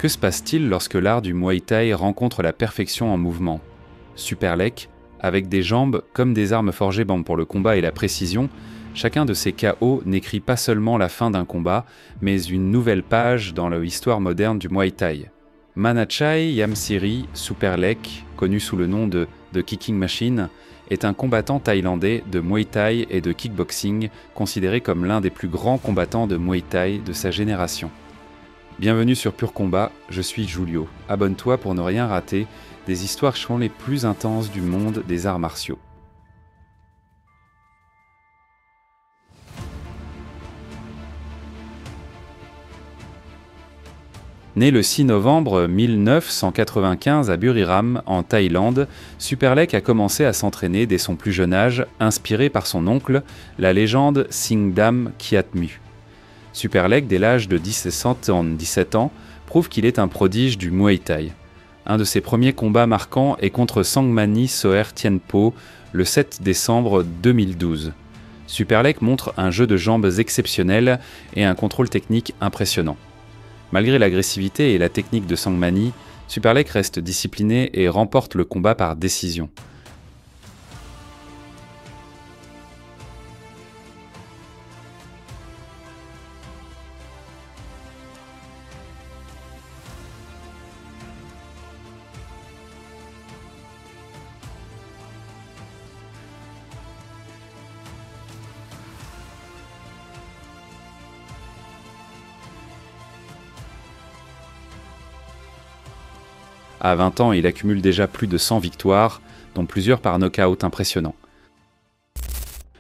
Que se passe-t-il lorsque l'art du Muay Thai rencontre la perfection en mouvement? Superlek, avec des jambes comme des armes forgées pour le combat et la précision, chacun de ces KO n'écrit pas seulement la fin d'un combat, mais une nouvelle page dans l'histoire moderne du Muay Thai. Manachai Yamsiri Superlek, connu sous le nom de The Kicking Machine, est un combattant thaïlandais de Muay Thai et de kickboxing, considéré comme l'un des plus grands combattants de Muay Thai de sa génération. Bienvenue sur Pur Combat, je suis Julio. Abonne-toi pour ne rien rater des histoires qui sont les plus intenses du monde des arts martiaux. Né le 6 novembre 1995 à Buriram, en Thaïlande, Superlek a commencé à s'entraîner dès son plus jeune âge, inspiré par son oncle, la légende Singdam Kiatmu. Superlek, dès l'âge de 17 ans, prouve qu'il est un prodige du Muay Thai. Un de ses premiers combats marquants est contre Sangmani Soer Thienpo le 7 décembre 2012. Superlek montre un jeu de jambes exceptionnel et un contrôle technique impressionnant. Malgré l'agressivité et la technique de Sangmani, Superlek reste discipliné et remporte le combat par décision. À 20 ans, il accumule déjà plus de 100 victoires, dont plusieurs par knockout impressionnant.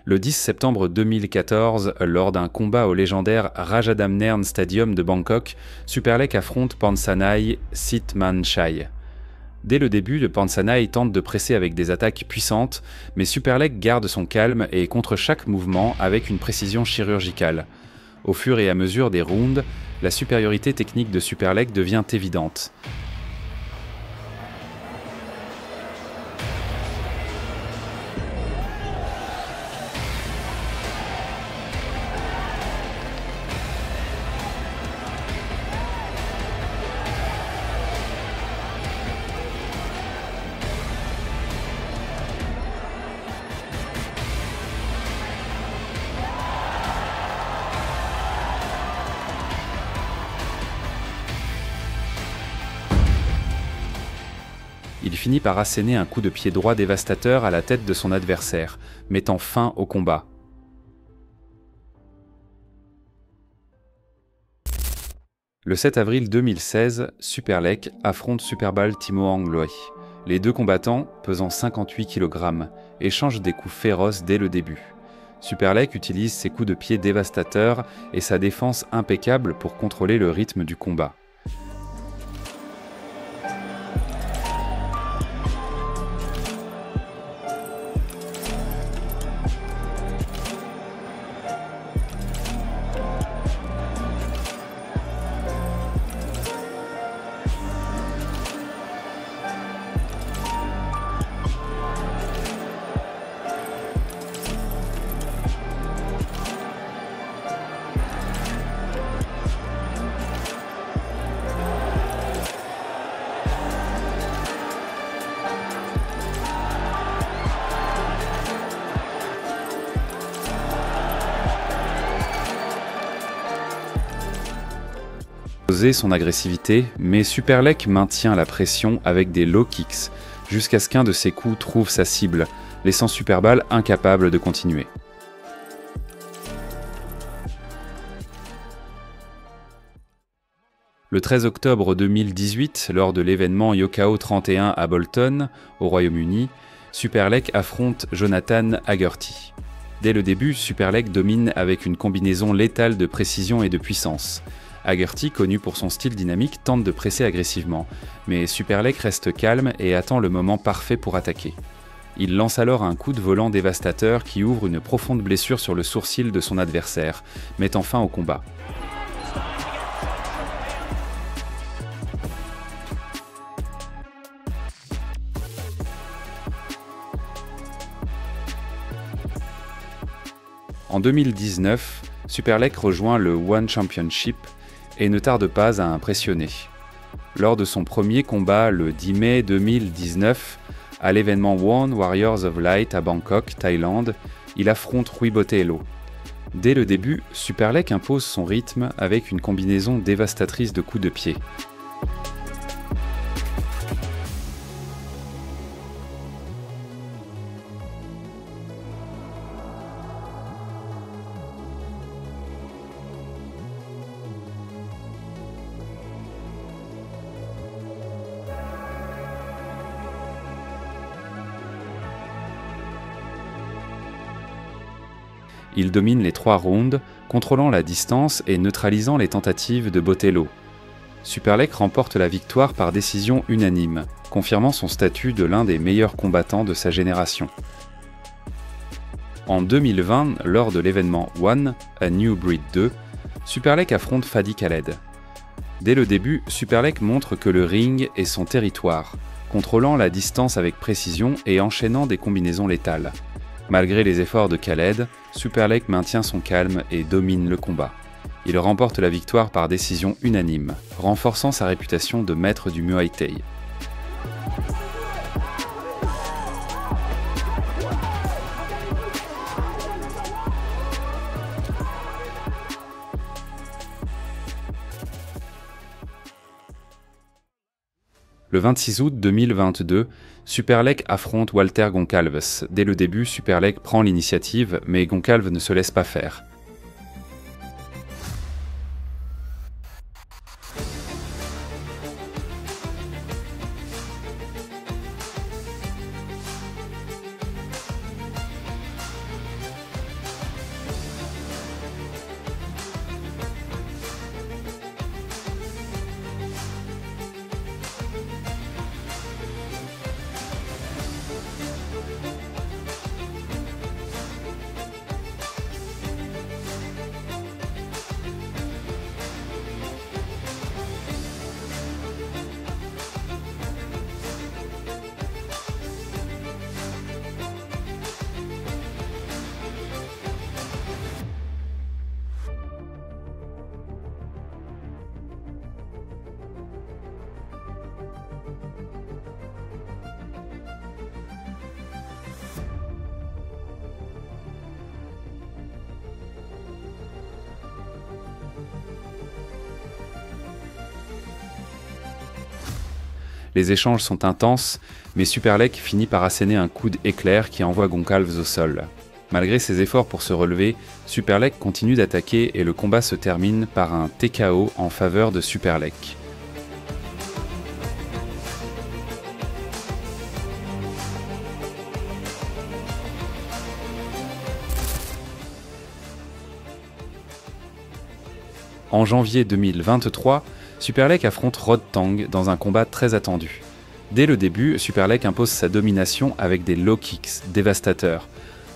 Le 10 septembre 2014, lors d'un combat au légendaire Rajadamnern Stadium de Bangkok, Superlek affronte Pansanai Sitmanchai. Dès le début, Pansanai tente de presser avec des attaques puissantes, mais Superlek garde son calme et contre chaque mouvement avec une précision chirurgicale. Au fur et à mesure des rounds, la supériorité technique de Superlek devient évidente. Il finit par asséner un coup de pied droit dévastateur à la tête de son adversaire, mettant fin au combat. Le 7 avril 2016, Superlek affronte Superbal Timo Angloe. Les deux combattants, pesant 58 kg, échangent des coups féroces dès le début. Superlek utilise ses coups de pied dévastateurs et sa défense impeccable pour contrôler le rythme du combat. Son agressivité, mais Superlek maintient la pression avec des low kicks, jusqu'à ce qu'un de ses coups trouve sa cible, laissant Superbal incapable de continuer. Le 13 octobre 2018, lors de l'événement Yokao 31 à Bolton, au Royaume-Uni, Superlek affronte Jonathan Haggerty. Dès le début, Superlek domine avec une combinaison létale de précision et de puissance. Haggerty, connu pour son style dynamique, tente de presser agressivement, mais Superlek reste calme et attend le moment parfait pour attaquer. Il lance alors un coup de volant dévastateur qui ouvre une profonde blessure sur le sourcil de son adversaire, mettant fin au combat. En 2019, Superlek rejoint le One Championship et ne tarde pas à impressionner. lors de son premier combat le 10 mai 2019 à l'événement One Warriors of Light à Bangkok, Thaïlande. Il affronte Rui Botelho. Dès le début, Superlek impose son rythme avec une combinaison dévastatrice de coups de pied. Il domine les 3 rounds, contrôlant la distance et neutralisant les tentatives de Botelho. Superlek remporte la victoire par décision unanime, confirmant son statut de l'un des meilleurs combattants de sa génération. En 2020, lors de l'événement One, A New Breed 2, Superlek affronte Fadi Khaled. Dès le début, Superlek montre que le ring est son territoire, contrôlant la distance avec précision et enchaînant des combinaisons létales. Malgré les efforts de Khaled, Superlek maintient son calme et domine le combat. Il remporte la victoire par décision unanime, renforçant sa réputation de maître du Muay Thai. Le 26 août 2022, Superlek affronte Walter Goncalves. Dès le début, Superlek prend l'initiative, mais Goncalves ne se laisse pas faire. Les échanges sont intenses, mais Superlek finit par asséner un coup d'éclair qui envoie Goncalves au sol. Malgré ses efforts pour se relever, Superlek continue d'attaquer et le combat se termine par un TKO en faveur de Superlek. En janvier 2023, Superlek affronte Rod Tang dans un combat très attendu. Dès le début, Superlek impose sa domination avec des low kicks dévastateurs.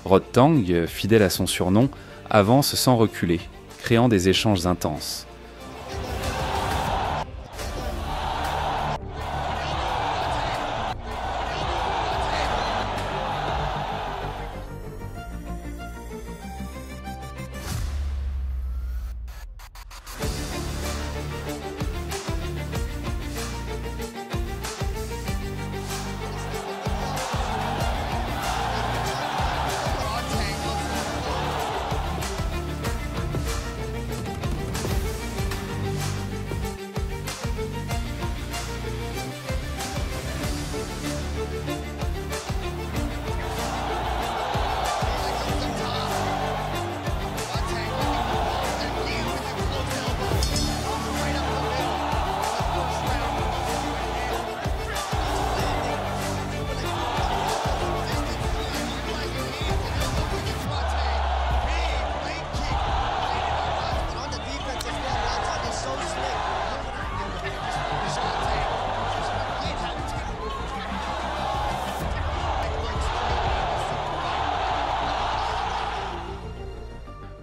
Rod Tang, fidèle à son surnom, avance sans reculer, créant des échanges intenses.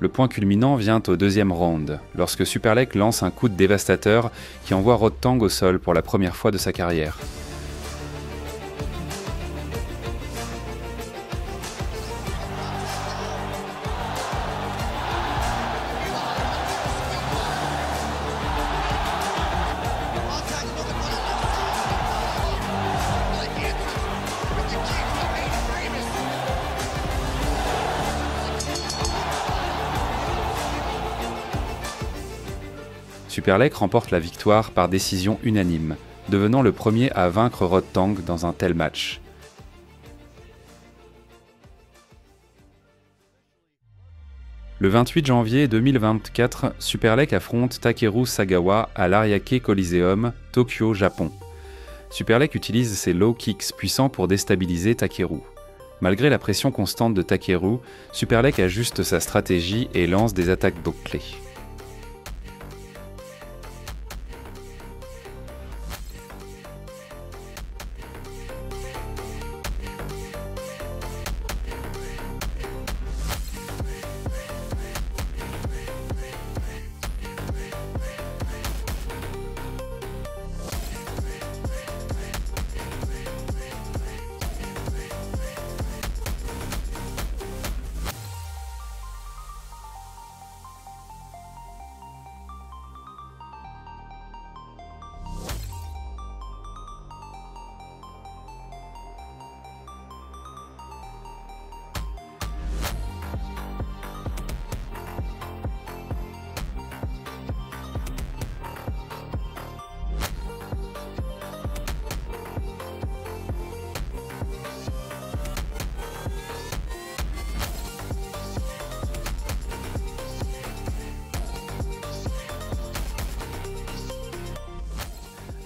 Le point culminant vient au deuxième round, lorsque Superlek lance un coup de dévastateur qui envoie Rod Tang au sol pour la première fois de sa carrière. Superlek remporte la victoire par décision unanime, devenant le premier à vaincre Rodtang dans un tel match. Le 28 janvier 2024, Superlek affronte Takeru Sagawa à l'Ariake Coliseum, Tokyo, Japon. Superlek utilise ses low kicks puissants pour déstabiliser Takeru. Malgré la pression constante de Takeru, Superlek ajuste sa stratégie et lance des attaques bouclées.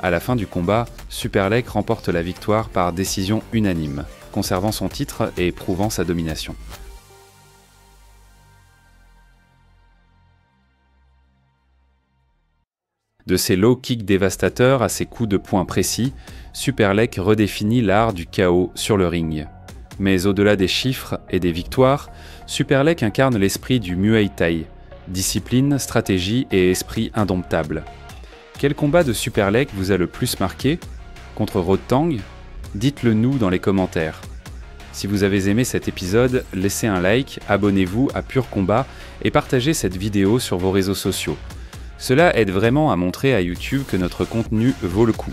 À la fin du combat, Superlek remporte la victoire par décision unanime, conservant son titre et prouvant sa domination. De ses low kicks dévastateurs à ses coups de poing précis, Superlek redéfinit l'art du chaos sur le ring. Mais au-delà des chiffres et des victoires, Superlek incarne l'esprit du Muay Thai, discipline, stratégie et esprit indomptable. Quel combat de Superlek vous a le plus marqué? Contre Rodtang? Dites-le nous dans les commentaires. Si vous avez aimé cet épisode, laissez un like, abonnez-vous à Pur Combat et partagez cette vidéo sur vos réseaux sociaux. Cela aide vraiment à montrer à YouTube que notre contenu vaut le coup.